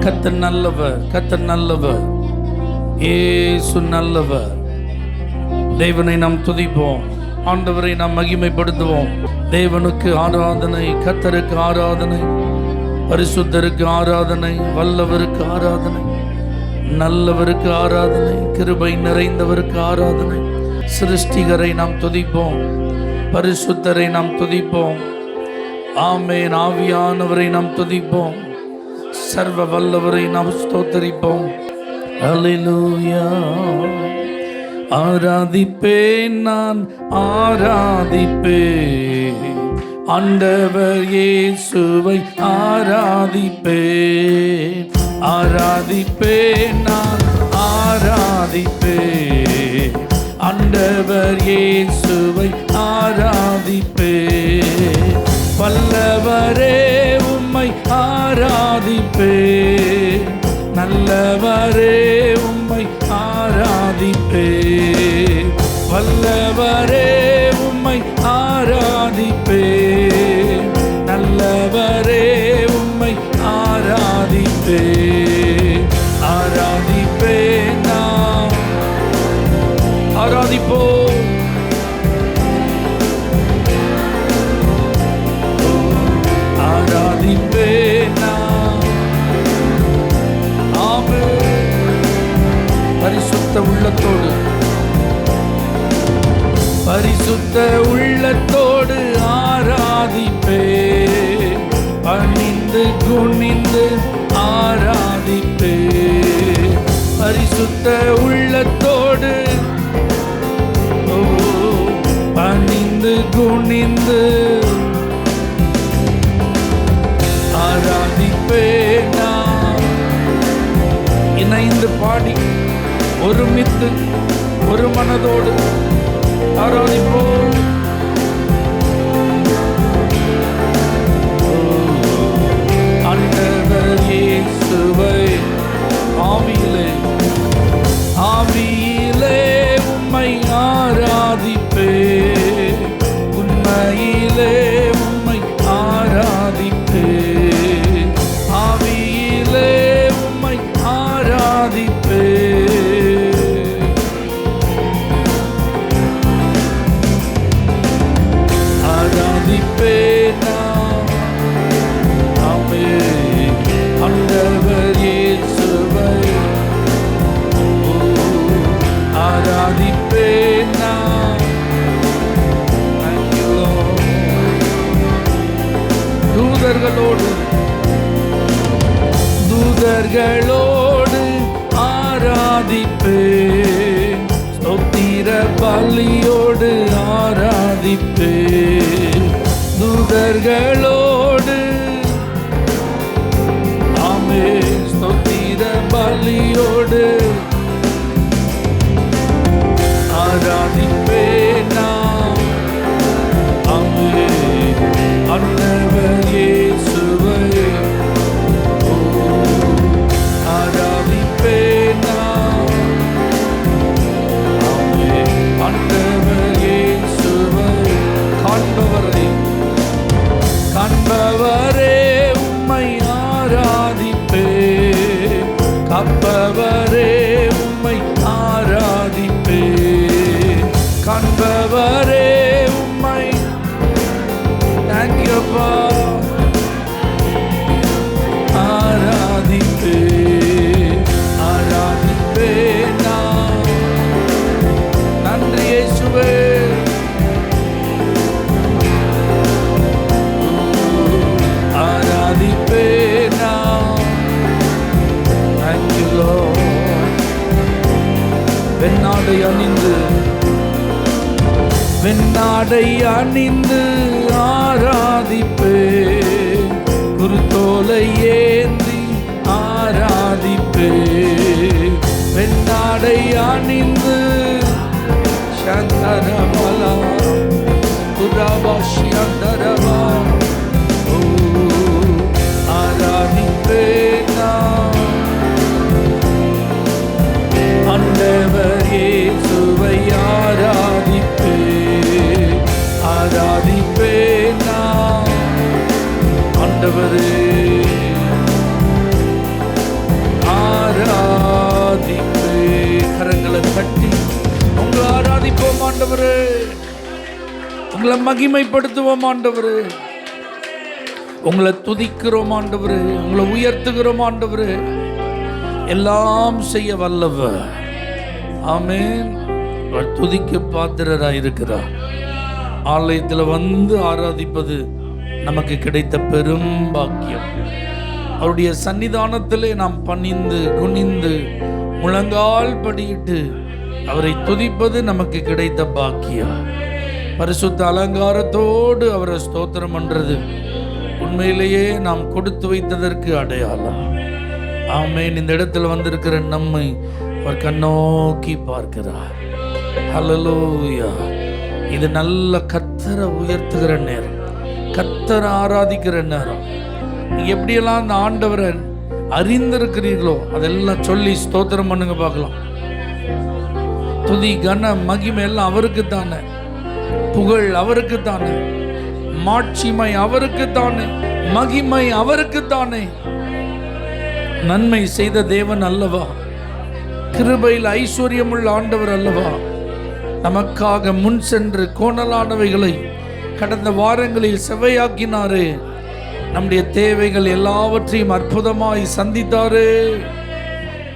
கர்த்தர் நல்லவர், கர்த்தர் நல்லவர், இயேசு நல்லவர். தேவனை நாம் துதிப்போம், ஆண்டவரை நாம் மகிமைப்படுத்துவோம். தேவனுக்கு ஆராதனை, கர்த்தருக்கு ஆராதனை, பரிசுத்தருக்கு ஆராதனை, வல்லவருக்கு ஆராதனை, நல்லவருக்கு ஆராதனை, கிருபை நிறைந்தவருக்கு ஆராதனை. சிருஷ்டிகரை நாம் துதிப்போம், பரிசுத்தரை நாம் துதிப்போம். ஆமென். ஆவியானவரை நாம் துதிப்போம், சர்வ வல்லவரை நாம் ஸ்தோத்தரிப்போம். அல்லேலூயா. ஆராதிப்பேன், நான் ஆராதிப்பேன், ஆண்டவர் இயேசுவை ஆராதிப்பேன். ஆராதிப்பேன், நான் ஆராதிப்பேன், ஆண்டவர் இயேசுவை ஆராதிப்பேன். வல்லவரே உம்மை ஆராதிப்பேன், நல்லவரே உம்மை ஆராதிப்பேன். வல்லவரே உம்மை ஆராதிப்பேன், நல்லவரே உம்மை ஆராதிப்பேன். ஆராதிப்பேன், நான் ஆராதிப்போம். ஆராதிப்பேன் நான். ஆமென். பரிசுத்த உள்ளத்தோடு, பரிசுத்த உள்ளத்தோடு ஆராதிப்பேன், பணிந்து குனிந்து ஆராதிப்பேன். பரிசுத்த உள்ளத்தோடு பணிந்து குனிந்து ஆராதிப்பேன் நான். இணைந்து பாடி ஒருமித்து ஒரு மனதோடு ஆராதிப்போம். ஆண்டவர் இயேசுவை ஆவியிலே, ஆவியிலே உம்மை ஆராதிப்பேன், உண்மையிலே உம்மை ஆராதிப்பேன். ஆவியிலே உம்மை ஆராதிப்பேன். ஆராதிப்பேன் நான். ஆமென். ஆண்டவர் இயேசுவை ஆராதிப்பேன் நான். Thank you Lord. தூதர்களோடு, தூதர்களோடு ஆராதிப்பேன், ஸ்தோத்திர பலியோடு ஆராதிப்பேன். தூதர்களோடு ஆமென், ஸ்தோத்திர பலியோடு ஆராதிப்பேன் நான். ஆமென். ஆண்டவர் இயேசுவை ஆராதிப்பேன் நான். ஆமென். ஆண்டவர் இயேசுவை காண்பவரே, காண்பவரே உம்மை ஆராதிப்பேன், காப்பவரே உம்மை ஆராதிப்பேன். காண்பவரே உம்மை. Thank you அப்பா. ஆராதிப்பேன், ஆராதிப்பேன் நான். நன்றி இயேசுவே. ஆராதிப்பேன் நான். Thank you Lord. வெண்ணாடை அணிந்து, வெண்ணாடை அணிந்து ஆராதிப்பேன், குருத்தோலை ஏந்தி ஆராதிப்பேன். வெண்ணாடை அணிந்து சந்தரமலா புராபாஷி அந்தரவா ஆராதிப்பேன் நான். ஆண்டவர் இயேசுவை ஆராதிப்பேன், ஆராதிப்பேன் நான். ஆண்டவரே ஆண்டவரே. உங்களை மகிமைப்படுத்துவோம் ஆண்டவரே. உங்களை துதிக்கிறோம் ஆண்டவரே. உங்களை உயர்த்துகிறோம் ஆண்டவரே. எல்லாம் செய்ய வல்லவர். ஆமென். அவர் துதிக்க பாத்திரராய் இருக்கிறார். ஆலயத்தில் வந்து ஆராதிப்பது நமக்கு கிடைத்த பெரும் பாக்கியம். அவருடைய சன்னிதானத்திலே நாம் பணிந்து குனிந்து முழங்கால் படியிட்டு அவரை துதிப்பது நமக்கு கிடைத்த பாக்கியம். பரிசுத்த அலங்காரத்தோடு அவரை ஸ்தோத்திரம் பண்றது உண்மையிலேயே நாம் கொடுத்து வைத்ததற்கு அடையாளம். ஆமென். இந்த இடத்துல வந்திருக்கிற நம்மை அவர் கண்ணோக்கி பார்க்கிறார். ஹல்லேலூயா. இது நல்ல கர்த்தரை உயர்த்துகிற நேரம், கர்த்தரை ஆராதிக்கிற நேரம். நீங்க எப்படியெல்லாம் அந்த ஆண்டவரை அறிந்திருக்கிறீர்களோ அதெல்லாம் சொல்லி ஸ்தோத்திரம் பண்ணுங்க பார்க்கலாம். துதி கன மகிமை எல்லாம் அவருக்கு தானே, புகழ் அவருக்கு தானே, மாட்சிமை அவருக்கு தானே, மகிமை அவருக்கு தானே. நன்மை செய்த தேவன் அல்லவா, கிருபையில் ஐஸ்வர்யமுள்ள ஆண்டவர் அல்லவா, நமக்காக முன் சென்று கோணலானவைகளை கடந்த வாரங்களில் செவையாக்கினாரே, நம்முடைய தேவைகள் எல்லாவற்றையும் அற்புதமாய் சந்தித்தாரே,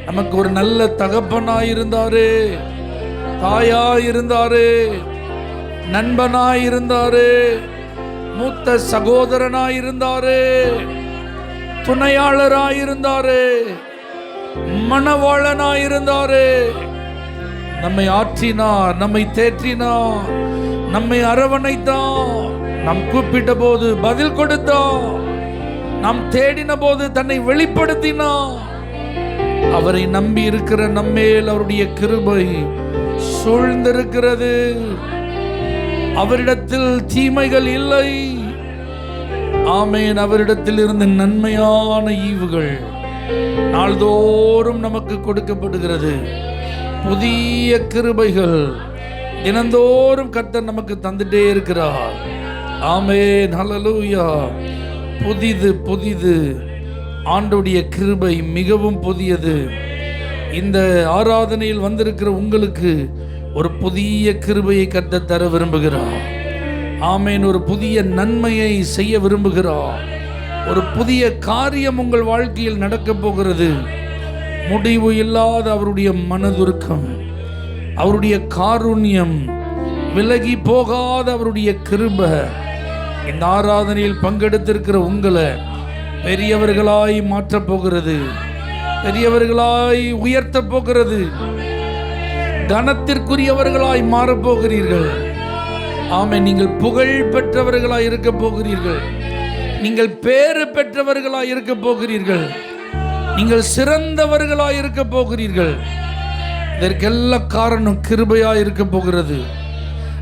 நமக்கு ஒரு நல்ல தகப்பனாயிருந்தாரே, தாயாயிருந்தாரே, நண்பனாயிருந்தாரே, மூத்த சகோதரனாயிருந்தாரே, துணையாளராயிருந்தாரே, மணவாளனாயிருந்தாரே. நம்மை ஆற்றினார், நம்மை தேற்றினார், நம்மை அரவணைத்தார். நாம் கூப்பிட்ட போது பதில் கொடுத்தார், நாம் தேடின போது தன்னை வெளிப்படுத்தினார். அவரை நம்பி இருக்கிற நம்மேல் அவருடைய கிருபை சூழ்ந்திருக்கிறது. அவரிடத்தில் தீமைகள் இல்லை. ஆமென். அவரிடத்தில் இருந்து நன்மையான ஈவுகள் நாள்தோறும் நமக்கு கொடுக்கப்படுகிறது. புதிய கிருபைகள் தினந்தோறும் கர்த்தர் நமக்கு தந்துட்டே இருக்கிறார். ஆமென். ஹல்லேலூயா. புதிது புதிது ஆண்டவருடைய கிருபை மிகவும் புதியது. இந்த ஆராதனையில் வந்திருக்கிற உங்களுக்கு ஒரு புதிய கிருபையை கர்த்தர் தர விரும்புகிறார். ஆமென். ஒரு புதிய நன்மையை செய்ய விரும்புகிறார். ஒரு புதிய காரியம் உங்கள் வாழ்க்கையில் நடக்கப் போகிறது. முடிவு இல்லாத அவருடைய மனதுருக்கம், அவருடைய காருண்யம், விலகி போகாத அவருடைய கிருபை இந்த ஆராதனையில் பங்கெடுத்திருக்கிற உங்களை பெரியவர்களாய் மாற்றப் போகிறது, பெரியவர்களாய் உயர்த்த போகிறது, கனத்திற்குரியவர்களாய் மாறப்போகிறீர்கள். ஆமென். நீங்கள் புகழ் பெற்றவர்களாய் இருக்க போகிறீர்கள். நீங்கள் பேறு பெற்றவர்களாய் இருக்க போகிறீர்கள். நீங்கள் சிறந்தவர்களாய் இருக்க போகிறீர்கள். இதற்கெல்லாம் காரணம் கிருபையாய் இருக்க போகிறது.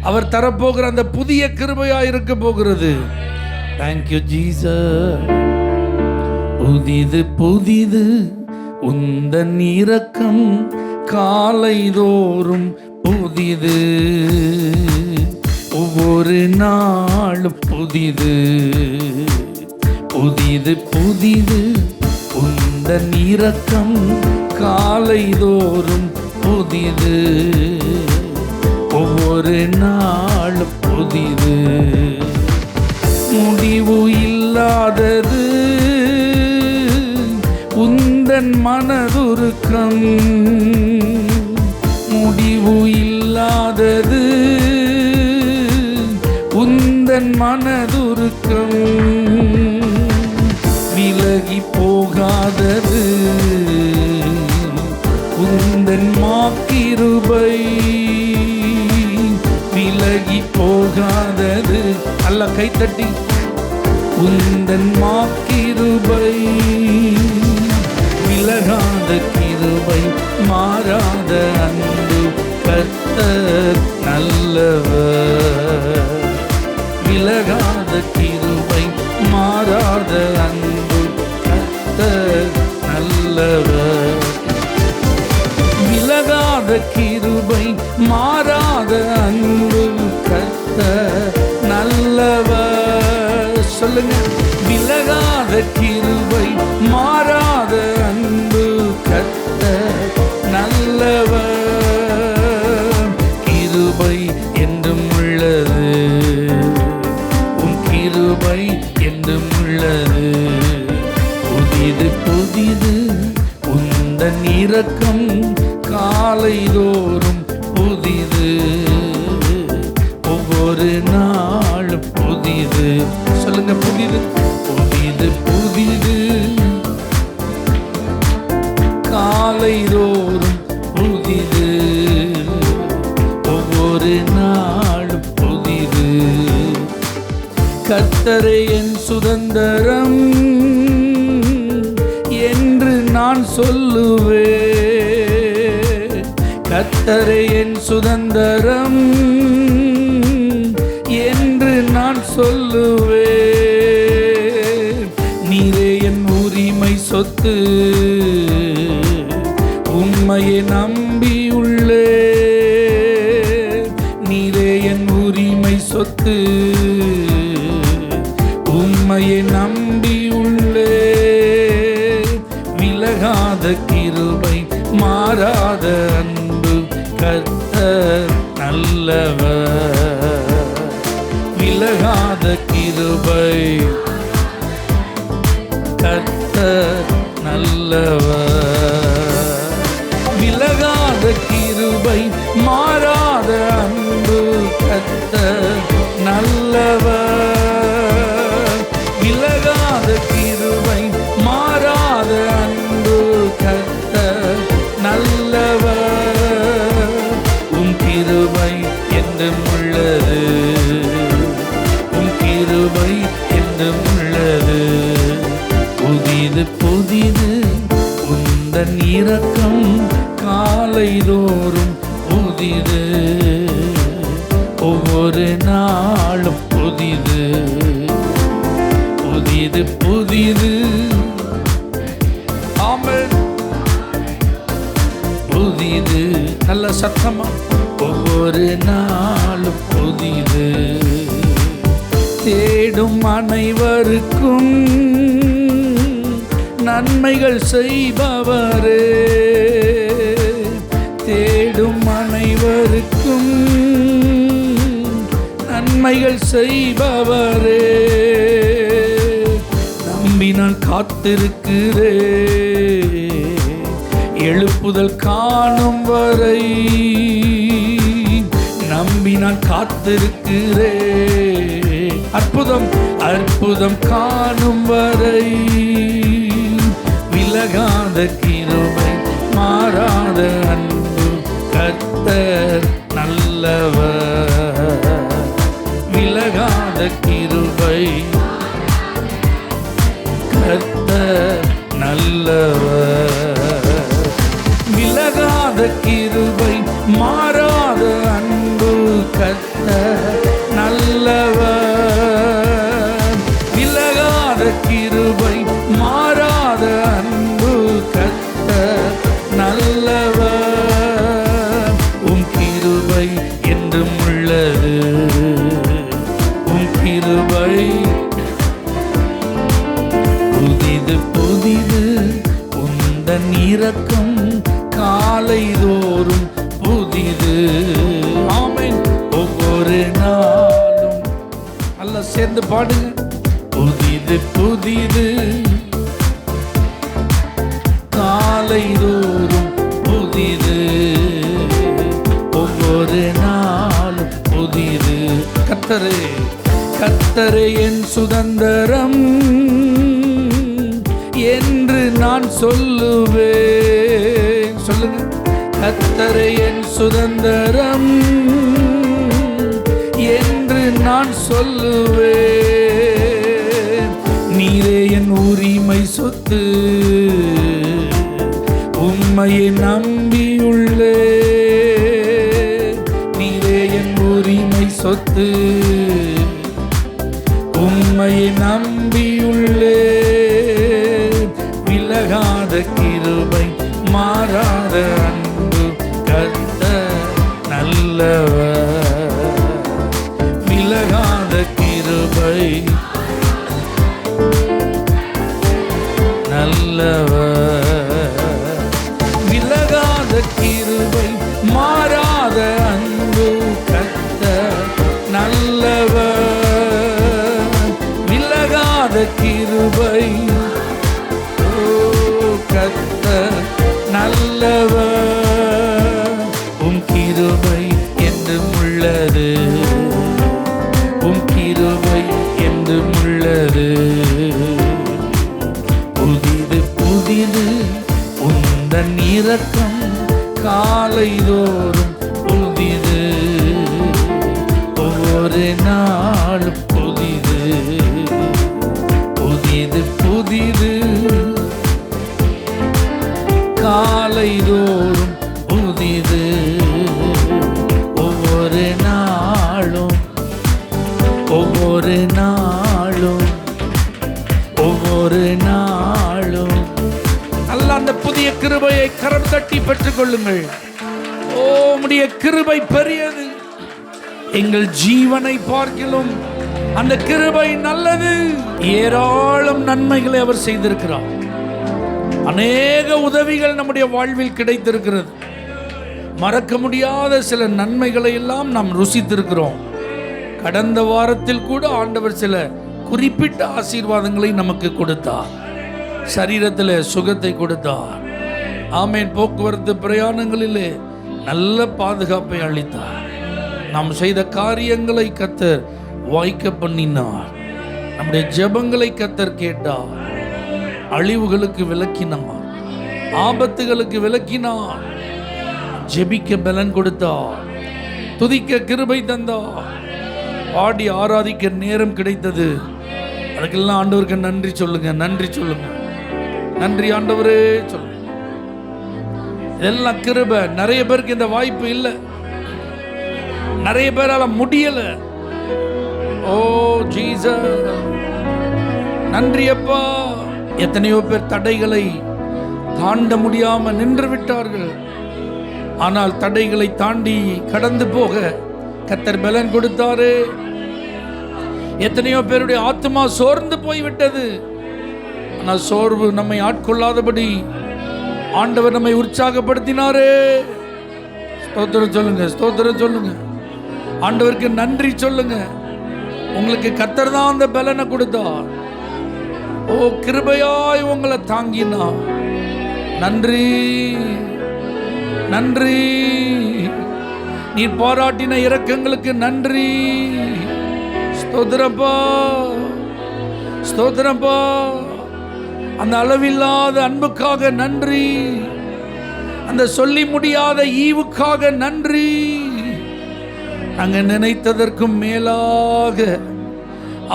அவர் தரப்போகிற அந்த புதிய கிருபையாய் இருக்க போகிறது. Thank you Jesus. புதிது புதிது உந்தன் இரக்கம் காலைதோறும் புதிது, ஒவ்வொரு நாளும் புதிது. புதிது புதிது உந்தன் இரக்கம் காலைதோறும் புதிது, ஒவ்வொரு நாளும் புதிது. முடிவு இல்லாதது உந்தன் மனதுருக்கம், முடிவு இல்லாதது உந்தன் மனதுருக்கம், விலகி போகாதது உந்தன் மாக்கிருபை, விலகி போகாதது. அல்ல கைத்தட்டி. உந்தன் மாக்கிருபை, விலகாத கிருபை, மாறாத அன்பு, கர்த்தர் நல்லவர். விலகாத கிருபை, மாறாத அன்பு, கர்த்தர் நல்லவர். விலகாத கிருபை, மாறாத அன்பு, கர்த்தர் நல்லவர். சொல்லுங்க. விலகாத கிருபை, மாறாத அன்பு, கர்த்தர் நல்லவர். கிருபை கர்த்தரே என் சுதந்திரம் என்று நான் சொல்லுவேன். கர்த்தரே என் சுதந்திரம் என்று நான் சொல்லுவேன். நீரே என் உரிமை சொத்து, உம்மையை நம்பியுள்ளே. நீரே என் உரிமை சொத்து, உம்மையை நம்பியுள்ளே. விலகாத கிருபை, மாறாத அன்பு, கர்த்தர் நல்லவர். விலகாத கிருபை, கர்த்தர் நல்லவர். விலகாத கிருபை, மாறாத அன்பு, கர்த்தர் நல்லவர். விலகாத கிருபை, மாறாத அன்பு, கர்த்தர் நல்லவர். உம் கிருபை என்றும் உள்ளது, உம் கிருபை என்றும் உள்ளது. புதிது புதிது உந்தன் இரக்கம், காலைதோறும் புதிது. ஒவ்வொரு நாளும் புதிது, புதிது புதிது. ஆமென். புதிது, நல்ல சத்தமா. ஒவ்வொரு நாளும் புதிது. தேடும் அனைவருக்கும் நன்மைகள் செய்பவரே. தேடும் அனைவருக்கும் நன்மைகள் செய்பவரே. நம்பி நான் காத்திருக்கிறேன், எழுப்புதல் காணும் வரை. நம்பி நான் காத்திருக்கிறேன், அற்புதம் அற்புதம் காணும் வரை. விலகாத கிருபை, மாறாத அன்பு, கர்த்தர் நல்லவர். விலகாத கிருபை, கர்த்தர் நல்லவர். விலகாத கிருபை, மாறாத அன்பு, கர்த்தர் நல்லவர். விலகாத கிருபை, மாறாத அன்பு, கர்த்தர் நல்லவர். உம் கிருபை என்றும் உள்ளது, உம் கிருபை புதிது புதிது. உந்தன் இரக்கம் காலைதோறும் புதிது. ஆமென். ஒவ்வொரு நாளும் அல்ல சேர்ந்து பாடுங்க. புதிது புதிது, காலைதோறும் புதிது. ஒவ்வொரு நாளும் புதிது. கர்த்தரே கர்த்தரே என் சுதந்திரம் என்று நான் சொல்லுவேன். சொல்லுங்க. கர்த்தரே என் சுதந்திரம் என்று நான் சொல்லுவேன். நீரே என் உரிமை சொத்து, உம்மையை நம்பியுள்ளே. நீரே என் உரிமை சொத்து, உம்மையை நம்பியுள்ளே. விலகாத கிருபை, மாறாத அன்பு, கர்த்தர் நல்லவர். விலகாத கிருபை, நல்லவர். விலகாத கிருபை, மாறாத அன்பு, கர்த்தர் நல்லவர். விலகாத கிருபை, கர்த்தர் நல்லவர். உம் கிருபை என்றும் உள்ளது, உம் கிருபை என்றும் உள்ளது. புதிது புதிது உந்தன் இரக்கம், காலைதோறும் புதிது. ஒவ்வொரு நாளும் புதிது. ஒவ்வொரு நாளும் ஒவ்வொரு நாளும் நல்ல அந்த புதிய கிருபையை கரம் தட்டி பெற்றுக் கொள்ளுங்கள். ஓ, உம்முடைய கிருபை பெரியது, எங்கள் ஜீவனை பார்க்கிலும் அந்த கிருபை நல்லது. ஏராளம் நன்மைகளை அவர் செய்திருக்கிறார். அநேக உதவிகள் நம்முடைய வாழ்வில் கிடைத்திருக்கிறது. மறக்க முடியாத சில நன்மைகளை எல்லாம் நாம் ருசித்திருக்கிறோம். கடந்த வாரத்தில் கூட ஆண்டவர் சில குறிப்பிட்ட ஆசீர்வாதங்களை நமக்கு கொடுத்தார். சரீரத்தில் சுகத்தை கொடுத்தார். ஆமேன். போக்குவரத்து பிரயாணங்களிலே நல்ல பாதுகாப்பை அளித்தார். நாம் செய்த காரியங்களை கர்த்தர் வாய்க்க பண்ணினார். நம்முடைய ஜெபங்களை கர்த்தர் கேட்டார். அழிவுகளுக்கு விலக்கினார், ஆபத்துகளுக்கு விலக்கினார். ஜெபிக்க பலன் கொடுத்தார், துதிக்க கிருபை தந்தார், பாடி ஆராதிக்க நேரம் கிடைத்தது. அதுக்கெல்லாம் ஆண்டவருக்கு நன்றி சொல்லுங்க, நன்றி சொல்லுங்க, நன்றி ஆண்டவரே சொல்லுங்க. இதெல்லாம் கிருபை. நிறைய பேருக்கு இந்த வாய்ப்பு இல்லை, நிறைய பேரால முடியல. ஓ ஜீசஸ், நன்றி அப்பா. எத்தனையோ பேர் தடைகளை தாண்ட முடியாம நின்று விட்டார்கள். ஆனால் தடைகளை தாண்டி கடந்து போக கர்த்தர் பலன் கொடுத்தாரு. எத்தனையோ பேருடைய ஆத்மா சோர்ந்து போய்விட்டது. ஆனால் சோர்வு நம்மை ஆட்கொள்ளாதபடி ஆண்டவர் நம்மை உற்சாகப்படுத்தினாரு. ஸ்தோத்திரம் சொல்லுங்க, ஸ்தோத்திரம் சொல்லுங்க, ஆண்டவருக்கு நன்றி சொல்லுங்க. உங்களுக்கு கர்த்தர் தான் அந்த பலனை கொடுத்தார். ஓ, கிருபையாய் உங்களை தாங்கினார். நன்றி, நன்றி. நீ பாராட்டின இரக்கங்களுக்கு நன்றி. ஸ்தோத்திரப்பா, ஸ்தோத்திரப்பா. அந்த அளவில்லாத அன்புக்காக நன்றி. அந்த சொல்லி முடியாத ஈவுக்காக நன்றி. நாங்கள் நினைத்ததற்கும் மேலாக,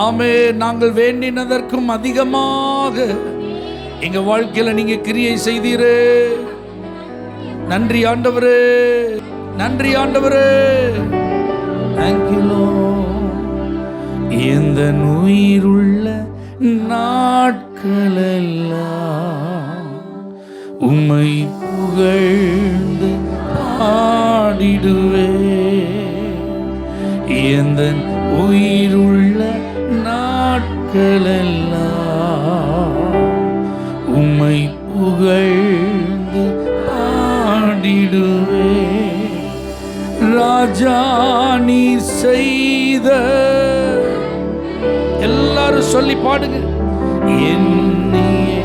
ஆமே, நாங்கள் வேண்டினதற்கும் அதிகமாக எங்க வாழ்க்கையில நீங்க கிரியை செய்தீரே. நன்றி ஆண்டவரே, நன்றி ஆண்டவரே. Thank you Lord. இந்த உயிருள்ள நாட்களெல்லாம் உம்மை புகழ்ந்து பாடிடுவே. இந்த உயிருள்ள நாட்களெல்லாம் உம்மை புகழ்ந்து பாடிடுவே. ராஜா நீ செய்த, எல்லாரும் சொல்லி பாடுங்க, என்னையே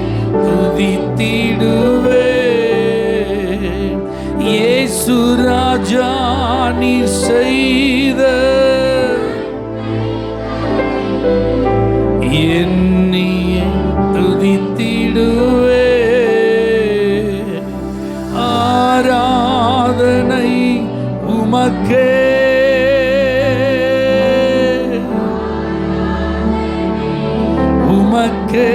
துதித்திடுவே. இயேசு ராஜா நீ செய்த, என்னையே துதித்திடுவே. ஆராதனை உமக்கே, உமக்கே.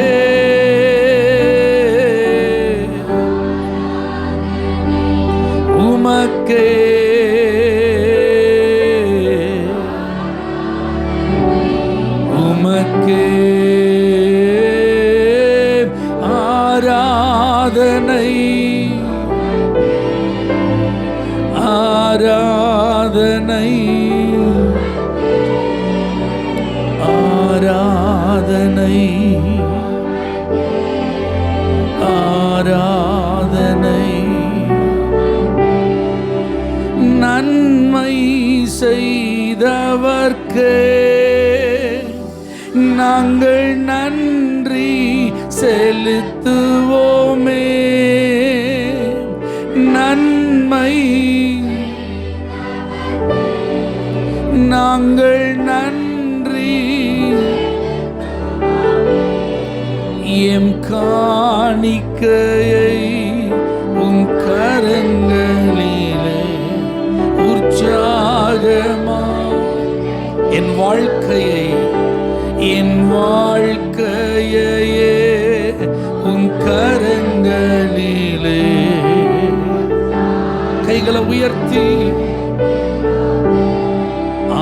உமக்கே உமக்கே ஆராதனை, ஆராதனை, ஆராதனை, ஆராதனை. நன்மை செய்தவர்க்கே நாங்கள் நன்றி செலுத்துவோமே. நன்மை நாங்கள் நன்றி எம் காணிக்கையை உம் கரங்களிலே உற்சாகமா என் வாழ்க்கையை, என் வாழ்க்கையே உம் கரங்களிலே. கைகளை உயர்த்தி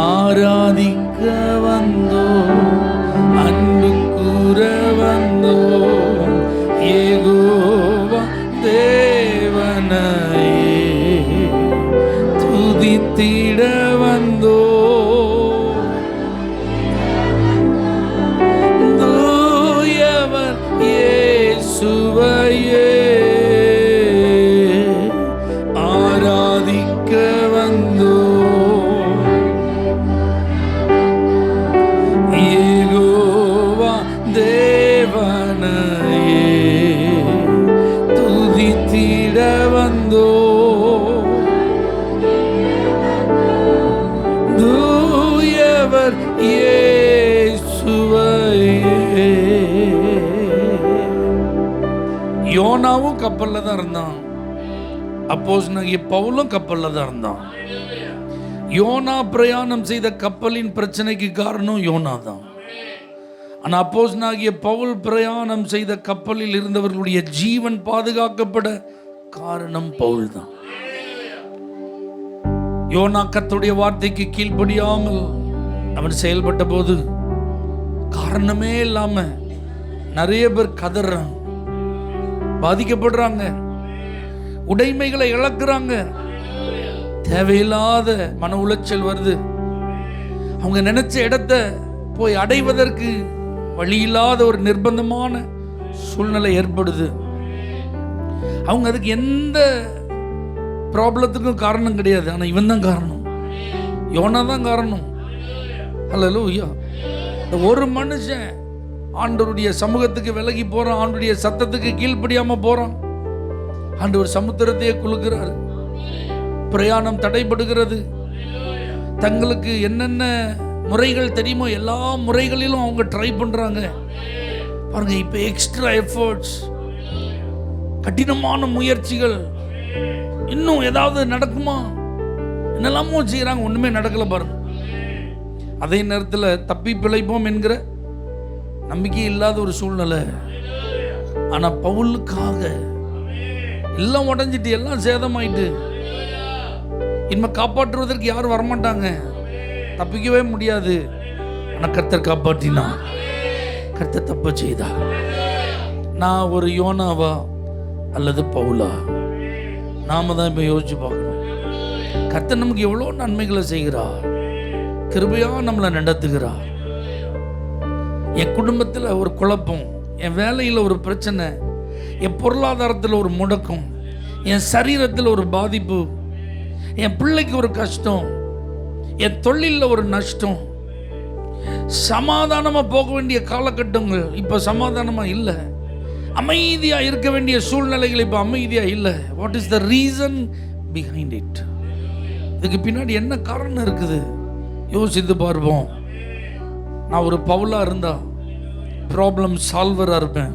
ஆராதிக்க வந்தோம். துதித்திட வந்தோ தூயவர் இயேசுவையே ஆராதிக்க வந்தோ யெகோவா தேவனையே துதித்திட வந்தோ தூயவர் இயேசுவையே. யோனாவும் கப்பல்ல தான் இருந்தான், அப்போஸ்தலனாகிய பவுலும் கப்பல்ல தான் இருந்தான். யோனா பிரயாணம் செய்த கப்பலின் பிரச்சனைக்கு காரணம் யோனா தான். ஆனா அப்போஸ்தலனாகிய பவுல் பிரயாணம் செய்த கப்பலில் இருந்தவர்களுடைய ஜீவன் பாதுகாக்கப்பட காரணம் பவுல் தான். யோனா கர்த்தருடைய வார்த்தைக்கு கீழ்ப்படியாமல் அவன் செயல்பட்ட போது காரணமே இல்லாம நிறைய பேர் கதறாங்க, பாதிக்கப்படுறாங்க, உடைமைகளை இழக்கிறாங்க, தேவையில்லாத மன உளைச்சல் வருது. அவங்க நினைச்ச இடத்தை போய் அடைவதற்கு வழியில்லாத ஒரு நிர்பந்தமான சூழ்நிலை ஏற்படுது. அவங்க அதுக்கு எந்த ப்ராப்ளத்துக்கும் காரணம் கிடையாது, ஆனா இவன் தான் காரணம், யோனா தான் காரணம். ஹல்லேலூயா. ஒரு மனுஷன் ஆண்டவருடைய சமூகத்துக்கு விலகி போறான், ஆண்டவருடைய சத்தத்துக்கு கீழ்ப்படியாம போறான், ஆண்டவர் சமுத்திரத்தையே குலுக்குறாரு, பிரயாணம் தடைபடுகிறது. தங்களுக்கு என்னென்ன முறைகள் தெரியுமோ எல்லா முறைகளிலும் அவங்க ட்ரை பண்றாங்க பாருங்க. இப்ப எக்ஸ்ட்ரா எஃபர்ட்ஸ், கடினமான முயற்சிகள், இன்னும் ஏதாவது நடக்குமா, என்னெல்லாமோ செய்யறாங்க, ஒண்ணுமே நடக்கல பாருங்க. அதே நேரத்தில் தப்பி பிழைப்போம் என்கிற நம்பிக்கை இல்லாத ஒரு சூழ்நிலை. ஆனா பவுலுக்காக எல்லாம் உடைஞ்சிட்டு, எல்லாம் சேதமாயிட்டு, இனிமே காப்பாற்றுவதற்கு யாரும் வரமாட்டாங்க, தப்பிக்கவே முடியாது. ஆனா கர்த்தர் காப்பாற்றினா, கர்த்தர் தப்ப செய்தா. நான் ஒரு யோனாவா அல்லது பவுலா? நாம தான் இப்ப யோசிச்சு பார்க்கணும். கர்த்தர் நமக்கு எவ்வளவு நன்மைகளை செய்கிறார், கிருபையா நம்மளை நடத்துகிறார். என் குடும்பத்தில் ஒரு குழப்பம், என் வேலையில் ஒரு பிரச்சனை, என் பொருளாதாரத்தில் ஒரு முடக்கம், என் சரீரத்தில் ஒரு பாதிப்பு, என் பிள்ளைக்கு ஒரு கஷ்டம், என் தொழிலில் ஒரு நஷ்டம், சமாதானமாக போக வேண்டிய காலகட்டங்கள் இப்போ சமாதானமாக இல்லை, அமைதியாக இருக்க வேண்டிய சூழ்நிலைகள் இப்போ அமைதியாக இல்லை. What is the reason behind it? இதுக்கு பின்னாடி என்ன காரணம் இருக்குது? யோசித்து பார்ப்போம். நான் ஒரு பவுலா இருந்தா ப்ராப்ளம் சால்வராக இருப்பேன்,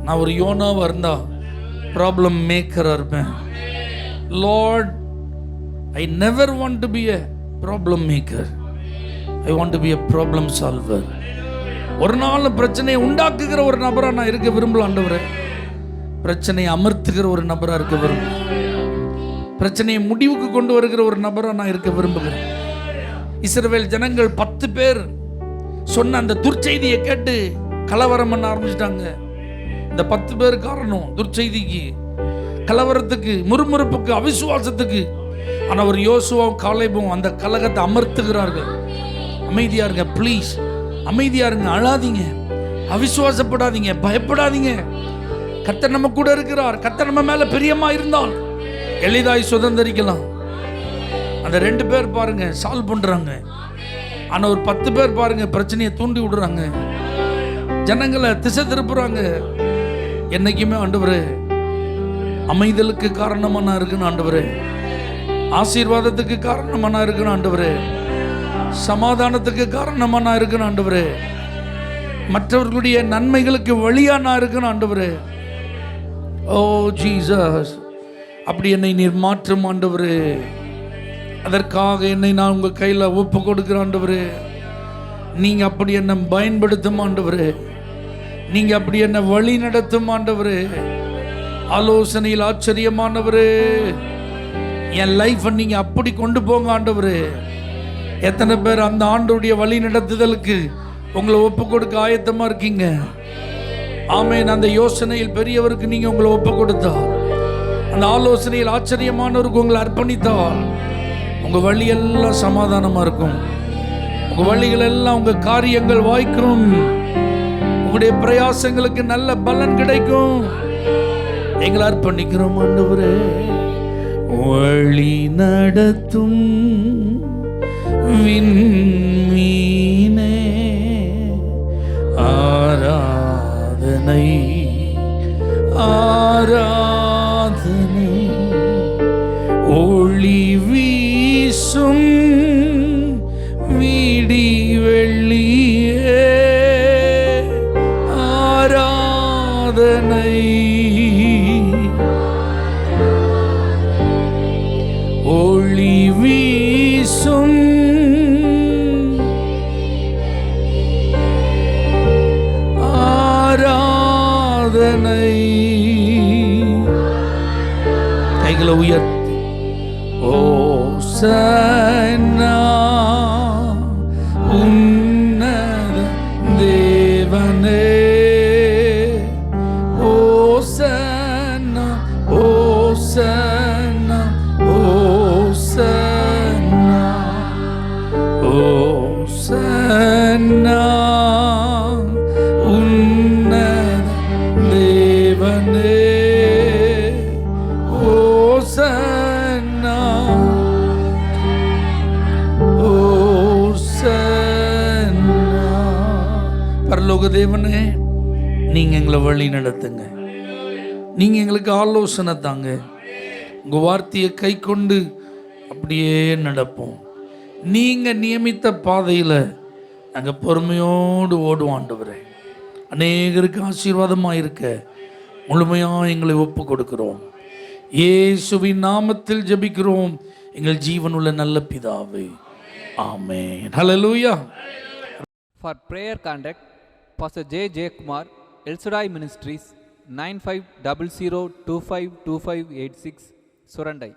நான் ஒரு யோனாவாக இருந்தா ப்ராப்ளம் மேக்கராக இருப்பேன். Lord, I never want to be a problem maker. I want to be a problem solver. ஒரு நாள் பிரச்சனையை உண்டாக்குகிற ஒரு நபரா நான் இருக்க விரும்பல ஆண்டவரே. பிரச்சனையை அமர்த்துகிற ஒரு நபரா இருக்க விரும்புகிறேன். பிரச்சனையை முடிவுக்கு கொண்டு வருகிற ஒரு நபரா நான் இருக்க விரும்புகிறேன். இஸ்ரவேல் ஜனங்கள் 10 பேர் சொன்ன அந்த துர்ச்செய்தியை கேட்டு கலவரம் பண்ண ஆரம்பிச்சிட்டாங்க. இந்த 10 பேர் காரணம் துர்ச்செய்திக்கு, கலவரத்துக்கு, முறுமுறுப்புக்கு, அவிசுவாசத்துக்கு. ஆனா ஒரு யோசுவாவும் காலேபும் அந்த கலகத்தை அமர்த்துகிறார்கள். அமைதியா இருங்க, ப்ளீஸ் அமைதியா இருங்க, அழாதீங்க, அவிசுவாசப்படாதீங்க, பயப்படாதீங்க. கர்த்தர் நம்ம கூட இருக்கிறார். கர்த்தர் நம்ம மேல பிரியமா இருந்தால் எளிதாய் சுதந்திரிக்கலாம். அந்த 2 பேர் பாருங்க சால்வ் பண்றாங்க. ஆனா ஒரு 10 பேர் பாருங்க பிரச்சனையை தூண்டி விடுறாங்க, ஜனங்களை திசை திருப்புறாங்க. என்னைக்குமே ஆண்டவரே அமைதலுக்கு காரணமா நான் இருக்கணும் ஆண்டவரே, ஆசீர்வாதத்துக்கு காரணமா நான் இருக்கணும் ஆண்டவரே, சமாதானத்துக்கு காரணமா நான் இருக்கணும் ஆண்டவரே, மற்றவர்களுடைய நன்மைகளுக்கு வழியா நான் இருக்கணும் ஆண்டவரே. ஓ ஜீசஸ், அப்படி என்னை நீர் மாற்றும் ஆண்டவரே. அதற்காக என்னை நான் உங்க கையில ஒப்பு கொடுக்கிறேன் ஆண்டவரே. நீங்க அப்படி என்னை பயன்படுத்தும் ஆண்டவரே, நீங்க அப்படி என்னை வழி நடத்தும் ஆண்டவரே. ஆலோசனையில் ஆச்சரியமானவரே, என் லைஃப்பை நீங்க அப்படி கொண்டு போங்க ஆண்டவரே. எத்தனை பேர் அந்த ஆண்டவருடைய வழி நடத்துதலுக்கு உங்களை ஒப்பு கொடுக்க ஆயத்தமா இருக்கீங்க? ஆமென். அந்த யோசனையில் பெரியவருக்கு நீங்க உங்களை ஒப்பு கொடுத்தால், அந்த ஆலோசனையில் ஆச்சரியமானவருக்கு உங்களை அர்ப்பணித்தால், உங்கள் வழியெல்லாம் சமாதானமாக இருக்கும். உங்கள் வழிகள் எல்லாம் உங்கள் காரியங்கள் வாய்க்கும். உங்களுடைய பிரயாசங்களுக்கு நல்ல பலன் கிடைக்கும். எங்களை அர்ப்பணிக்கிறோம் ஆண்டவரே. வழி நடத்தும் விண்மீனே ஆராதனை ஆராதனை. ஒளி வீசும் விடி வெள்ளியே ஆராதனை. ஒளி வீசும் ஆராதனை. கைகளை உயர்த்தி ஓசன்னா உன்னத தேவனே ஓசன்னா ஓசன்னா ஓசன்னா ஓசன்னா உன்னத தேவனே ஓசன்னா ஓசன்னா. பரலோக தேவனே, நீங்க எங்களை வழி நடத்துங்க. நீங்க எங்களுக்கு ஆலோசனை தாங்க. உங்க வார்த்தையை கை கொண்டு அப்படியே நடப்போம். நீங்க நியமித்த பாதையில் நாங்கள் பொறுமையோடு ஓடுவோம் ஆண்டவரே. அநேகருக்கு ஆசீர்வாதமாக இருக்க முழுமையாக எங்களை ஒப்பு கொடுக்கிறோம். இயேசுவின் நாமத்தில் ஜெபிக்கிறோம் எங்கள் ஜீவனுள்ள நல்ல பிதாவே, ஆமென். ஹல்லேலூயா. For prayer contact, Pastor J. J. Kumar, El Shaddai Ministries, 9500252586, Surandai.